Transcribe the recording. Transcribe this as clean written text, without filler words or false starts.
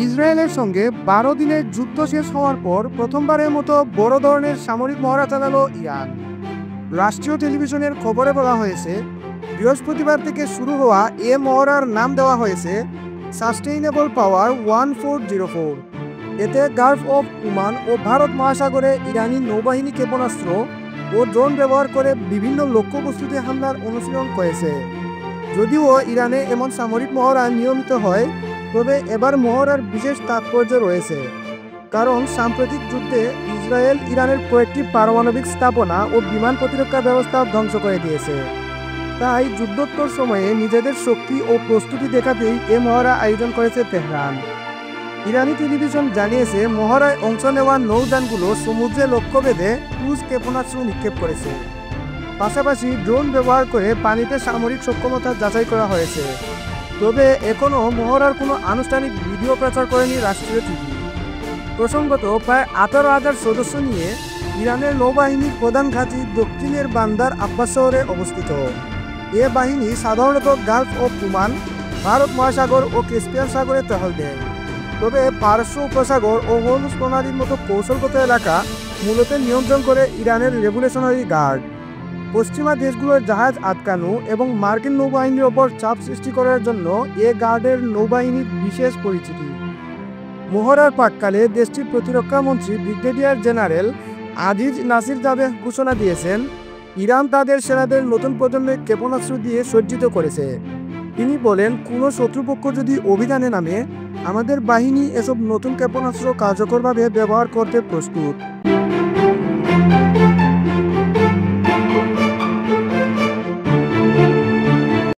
ইসরায়েলের সঙ্গে ১২ দিনের যুদ্ধ শেষ হওয়ার পর প্রথমবারের মতো বড় ধরনের সামরিক মহড়া চালালো ইরান। রাষ্ট্রীয় টেলিভিশনের খবরে বলা হয়েছে, বৃহস্পতিবার থেকে শুরু হওয়া এ মহড়ার নাম দেওয়া হয়েছে সাস্টেইনেবল পাওয়ার 1404। এতে গালফ অফ ওমান ও ভারত মহাসাগরে ইরানি নৌবাহিনী ক্ষেপণাস্ত্র ও ড্রোন ব্যবহার করে বিভিন্ন লক্ষ্যবস্তুতে হামলার অনুশীলন করেছে। যদিও ইরানে এমন সামরিক মহড়া নিয়মিত হয়, তবে এবার মহড়ার বিশেষ তাৎপর্য রয়েছে, কারণ সাম্প্রতিক যুদ্ধে ইসরায়েল ইরানের কয়েকটি পারমাণবিক স্থাপনা ও বিমান প্রতিরক্ষা ব্যবস্থা ধ্বংস করে দিয়েছে। তাই যুদ্ধোত্তর সময়ে নিজেদের শক্তি ও প্রস্তুতি দেখাতেই এ মহড়া আয়োজন করেছে তেহরান। ইরানি টেলিভিশন জানিয়েছে, মহড়ায় অংশ নেওয়া নৌযানগুলো সমুদ্রে লক্ষ্য বেঁধে ক্রুজ ক্ষেপণাস্ত্র নিক্ষেপ করেছে। পাশাপাশি ড্রোন ব্যবহার করে পানিতে সামরিক সক্ষমতা যাচাই করা হয়েছে। তবে এখনও মহড়ার কোনো আনুষ্ঠানিক ভিডিও প্রচার করেনি রাষ্ট্রীয় টিভি। প্রসঙ্গত, প্রায় ১৮,০০০ সদস্য নিয়ে ইরানের নৌবাহিনীর প্রধান ঘাঁটি দক্ষিণের বান্দার আব্বাস শহরে অবস্থিত। এ বাহিনী সাধারণত গালফ অফ ওমান, ভারত মহাসাগর ও ক্যাস্পিয়ান সাগরে টহল দেয়। তবে পারস্য উপসাগর ও হরমুজ প্রণালীর মতো কৌশলগত এলাকা মূলত নিয়ন্ত্রণ করে ইরানের রেভলিউশনারি গার্ড। পশ্চিমা দেশগুলোর জাহাজ আটকানো এবং মার্কিন নৌবাহিনীর ওপর চাপ সৃষ্টি করার জন্য এ গার্ডের নৌবাহিনীর বিশেষ পরিচিতি। মহড়ার প্রাক্কালে দেশটির প্রতিরক্ষা মন্ত্রী ব্রিগেডিয়ার জেনারেল আজিজ নাসিরজাদেহ ঘোষণা দিয়েছেন, ইরান তাদের সেনাদের নতুন প্রজন্মের ক্ষেপণাস্ত্র দিয়ে সজ্জিত করেছে। তিনি বলেন, কোনো শত্রুপক্ষ যদি অভিযানে নামে, আমাদের বাহিনী এসব নতুন ক্ষেপণাস্ত্র কার্যকরভাবে ব্যবহার করতে প্রস্তুত।